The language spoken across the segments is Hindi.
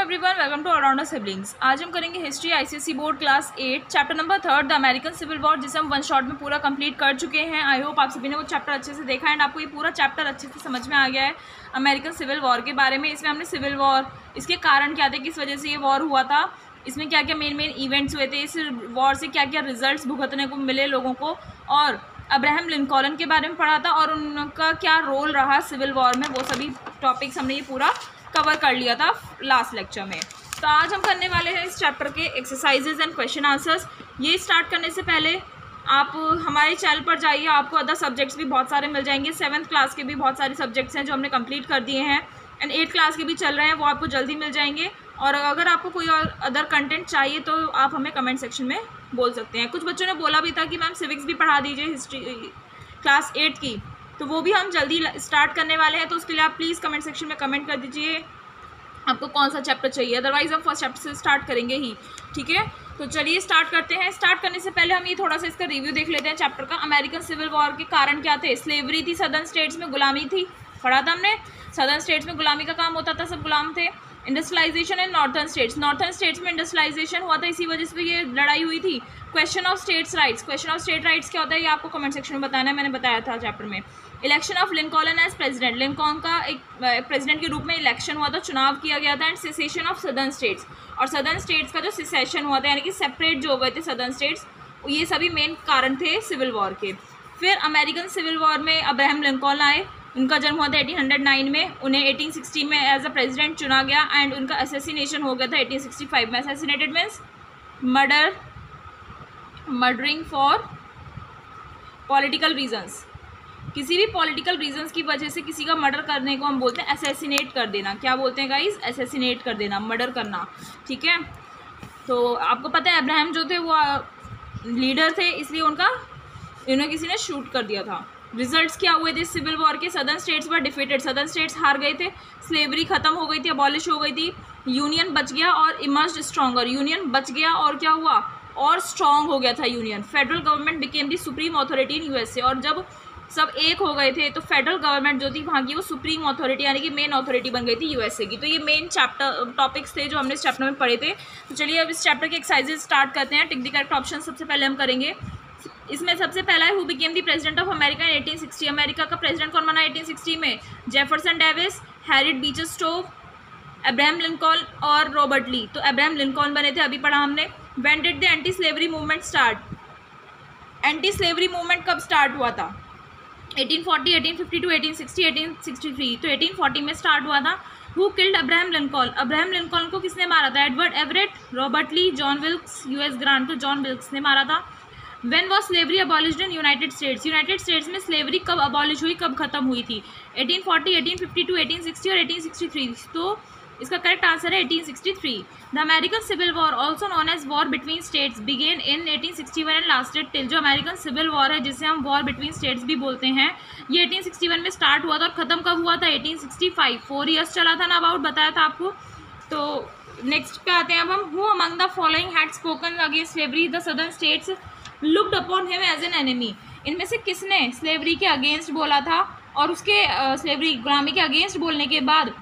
Everyone, welcome to Allrounder Siblings. आज हम करेंगे history ICSE board class 8 chapter number 3 the American civil war, जिसे हम वन शॉट में पूरा कंप्लीट कर चुके हैं। आई होप आप सभी ने वो चैप्टर अच्छे से देखा एंड आपको ये पूरा चैप्टर अच्छे से समझ में आ गया है अमेरिकन सिविल वॉर के बारे में। इसमें हमने सिविल वॉर, इसके कारण क्या थे, किस वजह से ये वॉर हुआ था, इसमें क्या क्या मेन इवेंट्स हुए थे, इस वॉर से क्या क्या रिजल्ट्स भुगतने को मिले लोगों को, और अब्राहम लिंकॉलन के बारे में पढ़ा था और उनका क्या रोल रहा सिविल वॉर में। वो सभी टॉपिक्स हमने ये पूरा कवर कर लिया था लास्ट लेक्चर में। तो आज हम करने वाले हैं इस चैप्टर के एक्सरसाइजेज एंड क्वेश्चन आंसर्स। ये स्टार्ट करने से पहले आप हमारे चैनल पर जाइए, आपको अदर सब्जेक्ट्स भी बहुत सारे मिल जाएंगे। 7th क्लास के भी बहुत सारे सब्जेक्ट्स हैं जो हमने कंप्लीट कर दिए हैं एंड 8th क्लास के भी चल रहे हैं, वो आपको जल्दी मिल जाएंगे। और अगर आपको कोई और अदर कंटेंट चाहिए तो आप हमें कमेंट सेक्शन में बोल सकते हैं। कुछ बच्चों ने बोला भी था कि मैम सिविक्स भी पढ़ा दीजिए हिस्ट्री क्लास 8 की, तो वो भी हम जल्दी स्टार्ट करने वाले हैं। तो उसके लिए आप प्लीज़ कमेंट सेक्शन में कमेंट कर दीजिए आपको कौन सा चैप्टर चाहिए, अदरवाइज हम फर्स्ट चैप्टर से स्टार्ट करेंगे ही। ठीक है, तो चलिए स्टार्ट करते हैं। स्टार्ट करने से पहले हम ये थोड़ा सा इसका रिव्यू देख लेते हैं चैप्टर का। अमेरिकन सिविल वॉर के कारण क्या थे? स्लेवरी थी, सदर्न स्टेट्स में गुलामी थी, पढ़ा था हमने। सदर्न स्टेट्स में गुलामी का काम होता था, सब गुलाम थे। इंडस्ट्रियलाइजेशन इन नॉर्थर्न स्टेट्स में इंडस्ट्रियलाइजेशन हुआ था, इसी वजह से ये लड़ाई हुई थी। Question of states rights, question of state rights क्या होता है ये आपको कमेंट सेक्शन में बताना है, मैंने बताया था चैप्टर में। Election of Lincoln as president, Lincoln का एक प्रेसिडेंट के रूप में इलेक्शन हुआ था, चुनाव किया गया था। And cessation of southern states, और सदर्न स्टेट्स का जो सेसेशन हुआ था यानी कि सेपरेट जो हो गए थे सदर्न स्टेट्स, ये सभी मेन कारण थे सिविल वॉर के। फिर अमेरिकन सिविल वॉर में अब्राहम लिंकॉन आए, उनका जन्म हुआ था 1809 में, उन्हें 1816 में एज अ प्रेसिडेंट चुना गया एंड उनका असैसिनेशन हो गया था 1865 में। Assassinated means murdering for political reasons, किसी भी पॉलिटिकल रीजंस की वजह से किसी का मर्डर करने को हम बोलते हैं असैसिनेट कर देना। क्या बोलते हैं गाइज? असैसिनेट कर देना, मर्डर करना। ठीक है, तो आपको पता है अब्राहम जो थे वो लीडर थे, इसलिए उन्हें किसी ने शूट कर दिया था। रिजल्ट्स क्या हुए थे सिविल वॉर के? Southern states were defeated, southern states हार गए थे, स्लेवरी खत्म हो गई थी, अबॉलिश हो गई थी, यूनियन बच गया और इमर्ज्ड स्ट्रॉन्गर, यूनियन बच गया और क्या हुआ, और स्ट्रॉन्ग हो गया था union. Federal government became the supreme authority in USA, और जब सब एक हो गए थे तो फेडरल गवर्नमेंट जो थी वहाँ की वो सुप्रीम अथॉरिटी यानी कि मेन अथॉरिटी बन गई थी यूएसए की। तो ये मेन चैप्टर टॉपिक्स थे जो हमने इस चैप्टर में पढ़े थे। तो चलिए अब इस चैप्टर के एक्सरसाइजेज स्टार्ट करते हैं। टिक द करेक्ट ऑप्शन सबसे पहले हम करेंगे। इसमें सबसे पहला है who became the president of America in 1860, America का प्रेसिडेंट कौन बना 1860 में? Jefferson Davis, Herriot Beecher stove, Abraham Lincoln और रॉबर्ट ली। तो अब्राहम लिंकॉन बने थे, अभी पढ़ा हमने। When did the anti slavery movement start, anti slavery movement कब स्टार्ट हुआ था? 1840, 1852, 1860, 1863। तो 1840 में स्टार्ट हुआ था। Who killed Abraham Lincoln, Abraham Lincoln को किसने मारा था? एडवर्ड एवरेट, रॉबर्ट ली, जॉन विल्क्स, यूएस ग्रांट। तो जॉन विल्क्स ने मारा था। When was slavery abolished in United states, United states में स्लेवरी कब अबॉलिश हुई, कब खत्म हुई थी? 1840, 1852, 1860 और 1863। तो इसका करेक्ट आंसर है 1863। The American civil war also known as war between states began in 1861 and lasted till, जो अमेरिकन सिविल वॉर है जिसे हम वॉर बिटवीन स्टेट्स भी बोलते हैं, ये 1861 में स्टार्ट हुआ था और ख़त्म कब हुआ था? 1865। 4 ईयर्स चला था ना, अबाउट बताया था आपको। तो नेक्स्ट पे आते हैं अब हम। Who among the following had spoken against slavery, the southern states looked upon him as an enemy, इनमें से किसने स्लेवरी के अगेंस्ट बोला था और उसके स्लेवरी गुलामी के अगेंस्ट बोलने के बाद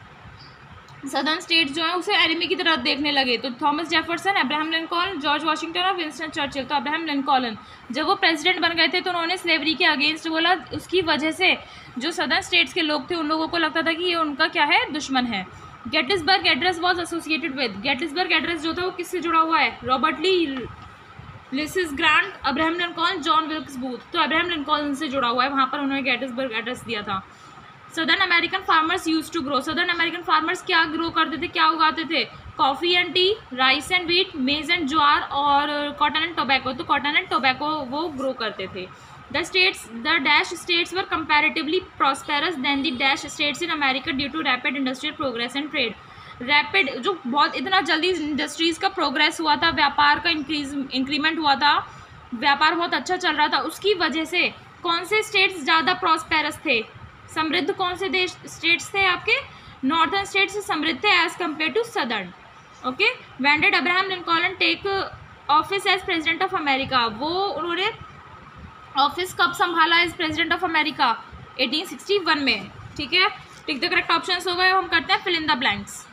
सदर्न स्टेट्स जो है उसे एनिमी की तरह देखने लगे? तो Thomas Jefferson, Abraham Lincoln, George Washington और विंस्टन चर्चिल। तो अब्राहम लिंकॉन जब वो प्रेसिडेंट बन गए थे तो उन्होंने स्लेवरी के अगेंस्ट बोला, उसकी वजह से जो सदर्न स्टेट्स के लोग थे उन लोगों को लगता था कि ये उनका क्या है, दुश्मन है। Gettysburg address was associated with, Gettysburg address जो था वो किससे जुड़ा हुआ है? Robert Lee, Ulysses Grant, Abraham Lincoln, John Wilkes Booth. तो अब्राहम लिंकॉन से जुड़ा हुआ है, वहाँ पर उन्होंने गेटिसबर्ग एड्रेस दिया था। Southern American farmers use to grow, southern American farmers क्या ग्रो करते थे, क्या उगाते थे? Coffee and tea, rice and wheat, maize and jowar और कॉटन एंड टोबैको। तो कॉटन एंड टोबैको वो ग्रो करते थे। The dash states were comparatively prosperous then the dash states in America due to rapid industrial progress and trade, rapid जो बहुत इतना जल्दी इंडस्ट्रीज़ का प्रोग्रेस हुआ था, व्यापार का इंक्रीमेंट हुआ था, व्यापार बहुत अच्छा चल रहा था, उसकी वजह से कौन से स्टेट्स ज़्यादा प्रॉस्पेरस थे, समृद्ध कौन से देश स्टेट्स थे? आपके नॉर्थर्न स्टेट्स समृद्ध थे as compare to southern. Okay, when did Abraham Lincoln take office as president of America, वो उन्होंने ऑफिस कब संभाला एज प्रेसिडेंट ऑफ अमेरिका? 1861 में। ठीक है, टिक द करेक्ट ऑप्शंस हो गए। हम करते हैं फिल इन द ब्लैंक्स।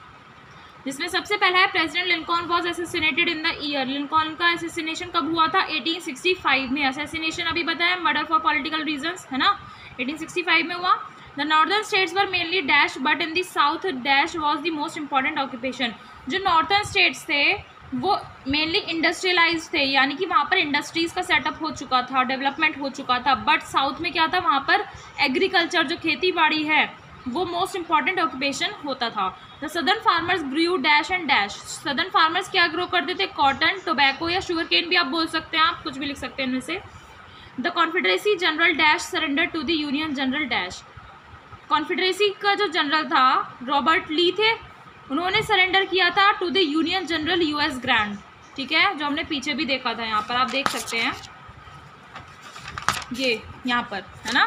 जिसमें सबसे पहला है president Lincoln was assassinated in the year. Lincoln का असैसिनेशन कब हुआ था? 1865 में। असैसिनेशन अभी बताया, मर्डर फॉर पॉलिटिकल रीजंस, है ना, 1865 में हुआ। The northern states were mainly dash but in the south dash was the most important occupation. जो नॉर्थर्न स्टेट्स थे वो मेनली इंडस्ट्रियलाइज थे, यानी कि वहाँ पर इंडस्ट्रीज़ का सेटअप हो चुका था, डेवलपमेंट हो चुका था। बट साउथ में क्या था? वहाँ पर एग्रीकल्चर, जो खेती बाड़ी है, वो मोस्ट इंपॉर्टेंट ऑक्यूपेशन होता था। The southern farmers grew dash and dash. Southern farmers क्या ग्रो करते थे? कॉटन, टोबैको या शुगर केन भी आप बोल सकते हैं, आप कुछ भी लिख सकते हैं इनमें से। The Confederacy general dash surrender to the Union general dash. Confederacy का जो जनरल था रॉबर्ट ली थे, उन्होंने सरेंडर किया था to the Union general US Grant. ठीक है, जो हमने पीछे भी देखा था, यहाँ पर आप देख सकते हैं, ये यहाँ पर है ना,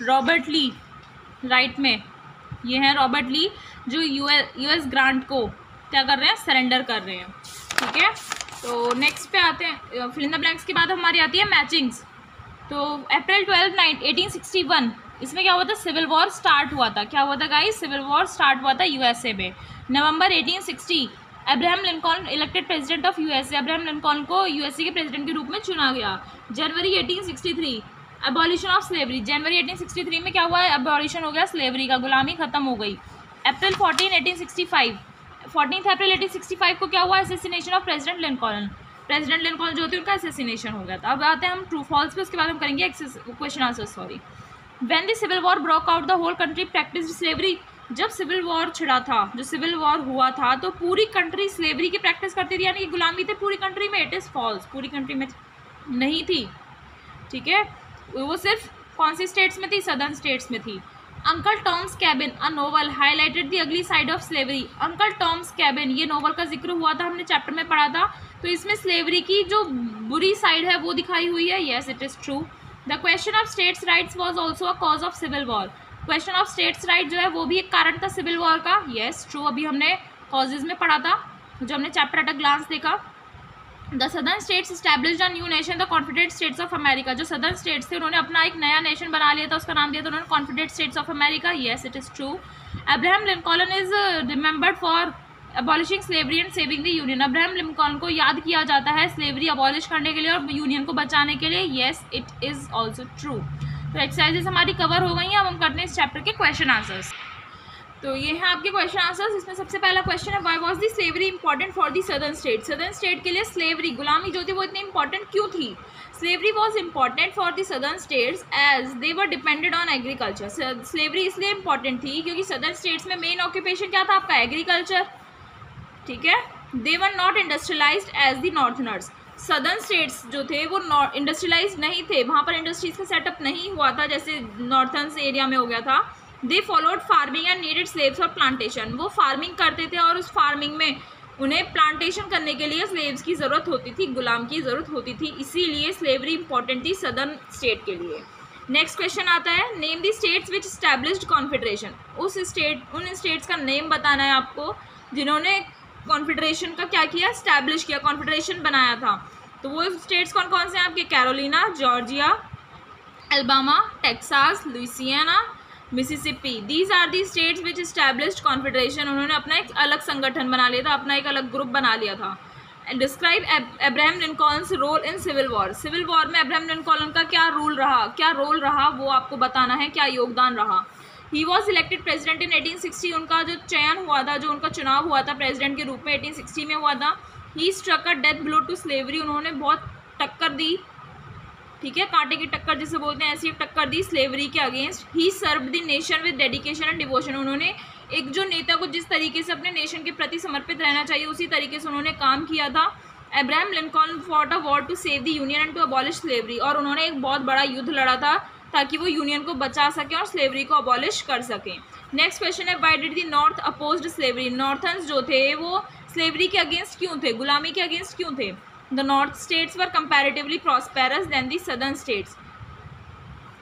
रॉबर्ट ली राइट में, ये है रॉबर्ट ली जो यूएस ग्रांट को क्या कर रहे हैं? सरेंडर कर रहे हैं। ठीक है, तो नेक्स्ट पे आते हैं, फिल इन द ब्लैंक्स के बाद हमारी आती है मैचिंग्स। तो अप्रैल 12, 1861 इसमें क्या हुआ था? सिविल वॉर स्टार्ट हुआ था। क्या हुआ था गाइस? सिविल वॉर स्टार्ट हुआ था यूएसए में। नवंबर 1860 Abraham Lincoln elected president of USA. Abraham Lincoln को यूएसए के प्रेसिडेंट के रूप में चुना गया। जनवरी 1863 अबॉलिशन ऑफ स्लेवरी। जनवरी 1863 में क्या हुआ है? अबॉलिशन हो गया स्लेवरी का, गुलामी खत्म हो गई। अप्रैल 14, 1865 14 अप्रैल 1865 को क्या हुआ? Assassination of president Lincoln. President Lincoln जो थे उनका असैसिनेशन हो गया था। अब आते हैं हम ट्रू फॉल्स पे, उसके बाद हम करेंगे question answer. Sorry. When the civil war broke out the whole country practice slavery. जब सिविल वॉर छिड़ा था, जो सिविल वॉर हुआ था, तो पूरी कंट्री स्लेवरी की प्रैक्टिस करती थी, यानी कि गुलामी थे पूरी कंट्री में। इट इज़ फॉल्स, पूरी कंट्री में नहीं थी। ठीक है, वो सिर्फ कौन सी स्टेट्स में थी? सदर्न स्टेट्स में थी। Uncle Tom's cabin a novel highlighted the ugly side of slavery. Uncle Tom's cabin, ये नोवेल का जिक्र हुआ था, हमने चैप्टर में पढ़ा था। तो इसमें स्लेवरी की जो बुरी साइड है वो दिखाई हुई है। Yes, it is true. The question of states rights was also a cause of civil war. Question of states right जो है वो भी एक कारण था सिविल वॉर का। Yes, true. अभी हमने कॉजेज में पढ़ा था, जो हमने चैप्टर एट अ ग्लांस देखा। The southern states established a new nation the confederate states of America. जो सदर्न स्टेट्स थे उन्होंने अपना एक नया नेशन बना लिया था, उसका नाम दिया था उन्होंने Confederate states of America. Yes, it is true. Abraham Lincoln is remembered for abolishing slavery and saving the union. Abraham Lincoln को याद किया जाता है स्लेवरी अबॉलिश करने के लिए और यूनियन को बचाने के लिए। Yes, it is also true. तो एक्सरसाइजेस हमारी कवर हो गई हैं। अब हम करते हैं इस चैप्टर के क्वेश्चन आंसर्स। तो ये हैं आपके क्वेश्चन आंसर्स। इसमें सबसे पहला क्वेश्चन है, why was the slavery important for the southern state. Southern state के लिए स्लेवरी, गुलामी जो थी वो इतनी इंपॉर्टेंट क्यों थी? Slavery was important for the southern states as they were depended on agriculture. Slavery इसलिए इंपॉर्टेंट थी क्योंकि सदर्न स्टेट्स में मेन ऑक्यूपेशन क्या था आपका? एग्रीकल्चर। ठीक है, they were not industrialised as the northerners. Southern states जो थे वो इंडस्ट्रियलाइज नहीं थे, वहाँ पर इंडस्ट्रीज का सेटअप नहीं हुआ था जैसे नॉर्थर्न एरिया में हो गया था। They followed farming and needed slaves और प्लांटेशन। वो फार्मिंग करते थे और उस फार्मिंग में उन्हें प्लांटेशन करने के लिए स्लेव्स की ज़रूरत होती थी, गुलाम की ज़रूरत होती थी, इसीलिए स्लेवरी इंपॉर्टेंट थी सदर्न स्टेट के लिए। नेक्स्ट क्वेश्चन आता है, name the states which established confederation. उन स्टेट्स का नेम बताना है आपको जिन्होंने कॉन्फेडरेशन का क्या किया? एस्टैब्लिश किया, कॉन्फेडरेशन बनाया था। तो वो स्टेट्स कौन कौन से हैं आपके? Carolina, Georgia, Alabama, Texas, Louisiana, Mississippi. These are the states which established confederation. उन्होंने अपना एक अलग संगठन बना लिया था, अपना एक अलग ग्रुप बना लिया था। Describe Abraham Lincoln's role in civil war. Civil war में अब्राहम लिंकॉन का क्या रोल रहा वो आपको बताना है, क्या योगदान रहा। He was elected president in 1860। उनका जो चयन हुआ था, जो उनका चुनाव हुआ था प्रेसिडेंट के रूप में 1860 में हुआ था। He struck a death blow to slavery. उन्होंने बहुत टक्कर दी, ठीक है, कांटे की टक्कर जिसे बोलते हैं, ऐसी टक्कर दी स्लेवरी के against. He serve the nation with dedication and devotion. उन्होंने एक जो नेता को जिस तरीके से अपने नेशन के प्रति समर्पित रहना चाहिए उसी तरीके से उन्होंने काम किया था। Abraham Lincoln fought a war to save the union and to abolish slavery. और उन्होंने एक बहुत बड़ा युद्ध लड़ा था ताकि वो यूनियन को बचा सकें और स्लेवरी को अबॉलिश कर सकें। नेक्स्ट क्वेश्चन है, why did the north opposed slavery. Northerners जो थे वो स्लेवरी के अगेंस्ट क्यों थे, गुलामी के अगेंस्ट क्यों थे? The north states were comparatively prosperous then the southern states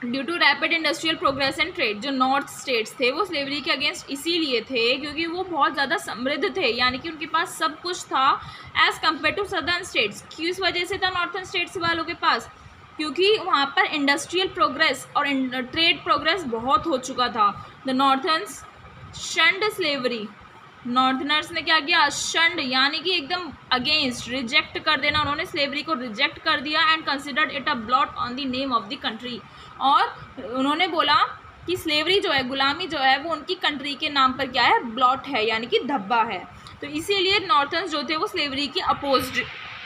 due to rapid industrial progress and trade. जो नॉर्थ स्टेट्स थे वो स्लेवरी के अगेंस्ट इसीलिए थे क्योंकि वो बहुत ज़्यादा समृद्ध थे, यानी कि उनके पास सब कुछ था as compare to southern states. किस वजह से था नॉर्थर्न स्टेट्स वालों के पास? क्योंकि वहाँ पर इंडस्ट्रियल प्रोग्रेस और ट्रेड प्रोग्रेस बहुत हो चुका था। द नॉर्थर्न्स शंड स्लेवरी नॉर्थनर्स ने क्या किया, शंड यानी कि एकदम अगेंस्ट, रिजेक्ट कर देना, उन्होंने स्लेवरी को रिजेक्ट कर दिया and considered it a blot on the name of the country, और उन्होंने बोला कि स्लेवरी जो है, गुलामी जो है, वो उनकी कंट्री के नाम पर क्या है, ब्लॉट है, यानी कि धब्बा है। तो इसीलिए नॉर्थर्न्स जो थे वो स्लेवरी के अपोज्ड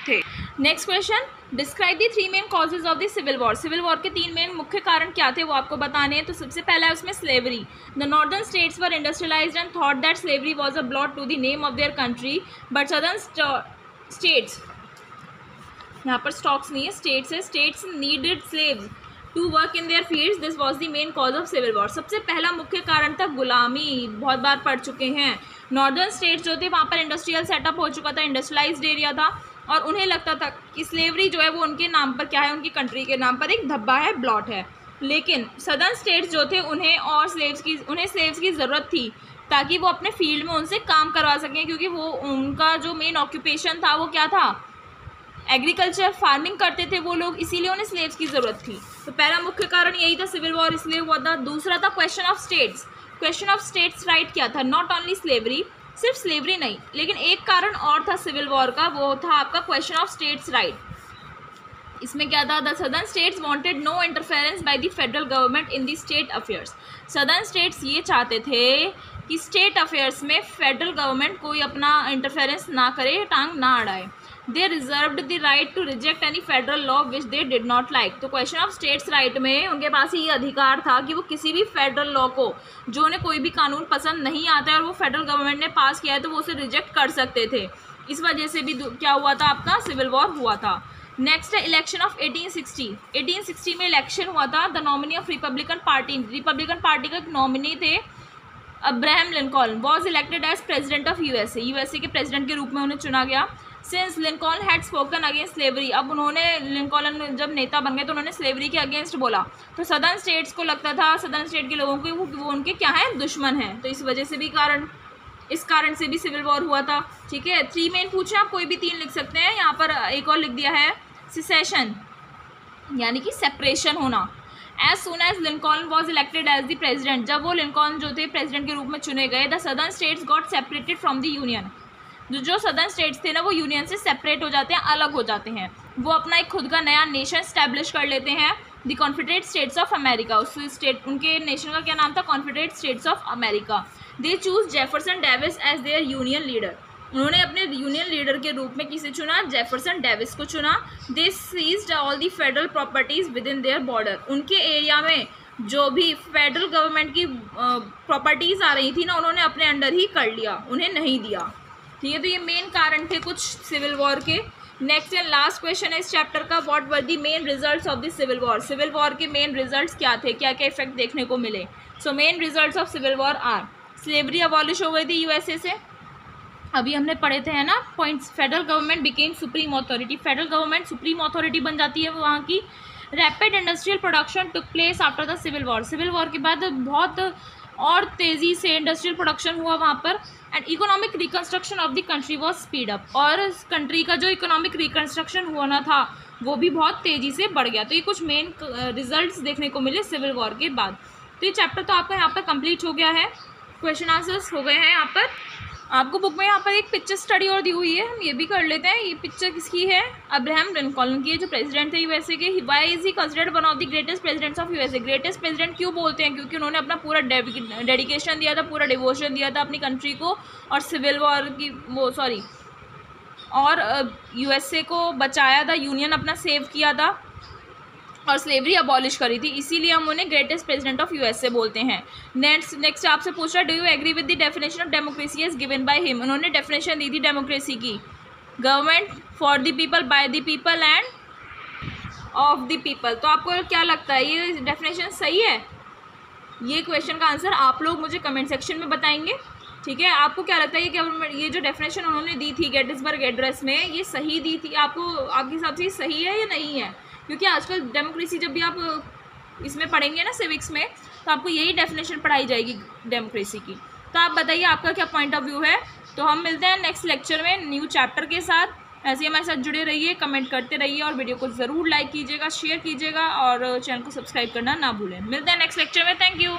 थे। Next question, describe the 3 main causes of the civil war. Civil war के 3 मेन मुख्य कारण क्या थे वो आपको बताने हैं। तो सबसे पहला है उसमें slavery. The northern states were industrialized and thought that slavery was a blot to the name of their country, but southern states, यहाँ पर स्टॉक्स नहीं है, स्टेट्स है, states needed slaves to work in their fields, this was the main cause of civil war. सबसे पहला मुख्य कारण था गुलामी, बहुत बार पढ़ चुके हैं। नॉर्दर्न स्टेट्स जो थे वहाँ पर इंडस्ट्रियल सेटअप हो चुका था, इंडस्ट्रियलाइज्ड एरिया था, और उन्हें लगता था कि स्लेवरी जो है वो उनके नाम पर क्या है, उनकी कंट्री के नाम पर एक धब्बा है, ब्लॉट है। लेकिन सदर्न स्टेट्स जो थे उन्हें स्लेव्स की ज़रूरत थी ताकि वो अपने फील्ड में उनसे काम करवा सकें, क्योंकि वो उनका जो मेन ऑक्यूपेशन था वो क्या था, एग्रीकल्चर, फार्मिंग करते थे वो लोग, इसीलिए उन्हें स्लेव्स की ज़रूरत थी। तो पहला मुख्य कारण यही था, सिविल वॉर इसलिए हुआ था। दूसरा था question of states. Question of states right क्या था, नॉट ओनली स्लेवरी, सिर्फ स्लेवरी नहीं, लेकिन एक कारण और था सिविल वॉर का, वो था आपका क्वेश्चन ऑफ स्टेट्स राइट। इसमें क्या था, the southern states wanted no interference by the federal government in the state affairs. Southern states ये चाहते थे कि स्टेट अफेयर्स में फेडरल गवर्नमेंट कोई अपना इंटरफेरेंस ना करे, टांग ना अड़ाए। They reserved the right to reject any federal law which they did not like. तो क्वेश्चन ऑफ स्टेट्स राइट में उनके पास ये अधिकार था कि वो किसी भी फेडरल लॉ को, जो उन्हें कोई भी कानून पसंद नहीं आता है और वो फेडरल गवर्नमेंट ने पास किया है, तो वो उसे रिजेक्ट कर सकते थे। इस वजह से भी क्या हुआ था, आपका सिविल वॉर हुआ था। नेक्स्ट है इलेक्शन ऑफ 1860। 1860 में इलेक्शन हुआ था। The nominee of Republican Party का एक नॉमिनी थे Abraham Lincoln, was elected as president of USA. USA के प्रेसिडेंट के रूप में उन्हें चुना गया। Since Lincoln had spoken against slavery, अब उन्होंने, लिंकॉल्न जब नेता बन गए तो उन्होंने स्लेवरी के अगेंस्ट बोला, तो सदर्न स्टेट्स को लगता था, सदर्न स्टेट के लोगों को वो उनके क्या है, दुश्मन हैं। तो इस वजह से भी इस कारण से भी सिविल वॉर हुआ था। ठीक है, 3 मेन पूछे, आप कोई भी 3 लिख सकते हैं। यहाँ पर एक और लिख दिया है, सिसेशन यानी कि सेपरेशन होना। As soon as Lincoln was elected as the president, जब वो लिंकॉल्न जो थे प्रेजिडेंट के रूप में चुने गए, the southern states got separated from the union. जो सदर्न स्टेट्स थे ना, वो यूनियन से सेपरेट हो जाते हैं, अलग हो जाते हैं। वो अपना एक खुद का नया नेशन स्टैब्लिश कर लेते हैं, the confederate states of America. उस स्टेट, उनके नेशन का क्या नाम था, confederate states of America. They chose Jefferson Davis as their union leader. उन्होंने अपने यूनियन लीडर के रूप में किसे चुना, जेफरसन डेविस को चुना। They seized all the federal properties within their border. उनके एरिया में जो भी फेडरल गवर्नमेंट की प्रॉपर्टीज आ रही थी ना, उन्होंने अपने अंडर ही कर लिया, उन्हें नहीं दिया। ठीक है, तो ये मेन कारण थे कुछ सिविल वॉर के। नेक्स्ट एंड लास्ट क्वेश्चन है इस चैप्टर का, what were the main results of the civil war. Civil war के मेन रिजल्ट्स क्या थे, क्या क्या इफेक्ट देखने को मिले। So main results of civil war are, slavery abolish हो गई थी यूएसए से, अभी हमने पढ़े थे है ना points. Federal government became supreme authority, federal government supreme authority बन जाती है वहाँ की। Rapid industrial production took place after the civil war, civil war के बाद बहुत और तेज़ी से इंडस्ट्रियल प्रोडक्शन हुआ वहाँ पर। And economic reconstruction of the country was speed up, और कंट्री का जो इकोनॉमिक रिकन्स्ट्रक्शन होना था वो भी बहुत तेज़ी से बढ़ गया। तो ये कुछ मेन रिजल्ट्स देखने को मिले सिविल वॉर के बाद। तो ये चैप्टर तो आपका यहाँ पर कंप्लीट हो गया है, क्वेश्चन आंसर्स हो गए हैं। यहाँ पर आपको बुक में यहाँ पर एक पिक्चर स्टडी और दी हुई है, हम ये भी कर लेते हैं। ये पिक्चर किसकी है, अब्राहम लिंकॉल्न की है, जो प्रेसिडेंट थे यूएसए के। Why is he considered one of the greatest presidents of USA. Greatest president क्यों बोलते हैं, क्योंकि उन्होंने अपना पूरा डेडिकेशन दिया था, पूरा डिवोशन दिया था अपनी कंट्री को, और सिविल वॉर की और यूएसए को बचाया था, यूनियन अपना सेव किया था और स्लेवरी अबॉलिश करी थी, इसीलिए हम उन्हें ग्रेटेस्ट प्रेसिडेंट ऑफ यूएसए बोलते हैं। नेक्स्ट आपसे पूछ रहा है, do you agree with the definition of democracy as given by him. उन्होंने डेफिनेशन दी थी डेमोक्रेसी की, government for the people, by the people and of the people. तो आपको क्या लगता है, ये डेफिनेशन सही है? ये क्वेश्चन का आंसर आप लोग मुझे कमेंट सेक्शन में बताएंगे। ठीक है, आपको क्या लगता है ये जो डेफिनेशन उन्होंने दी थी गेटिसबर्ग एड्रेस में, ये सही दी थी? आपके हिसाब से सही है या नहीं है? क्योंकि आजकल डेमोक्रेसी जब भी आप इसमें पढ़ेंगे ना सिविक्स में, तो आपको यही डेफिनेशन पढ़ाई जाएगी डेमोक्रेसी की। तो आप बताइए आपका क्या पॉइंट ऑफ व्यू है। तो हम मिलते हैं नेक्स्ट लेक्चर में न्यू चैप्टर के साथ। ऐसे ही हमारे साथ जुड़े रहिए, कमेंट करते रहिए और वीडियो को ज़रूर लाइक कीजिएगा, शेयर कीजिएगा और चैनल को सब्सक्राइब करना ना भूलें। मिलते हैं नेक्स्ट लेक्चर में, थैंक यू।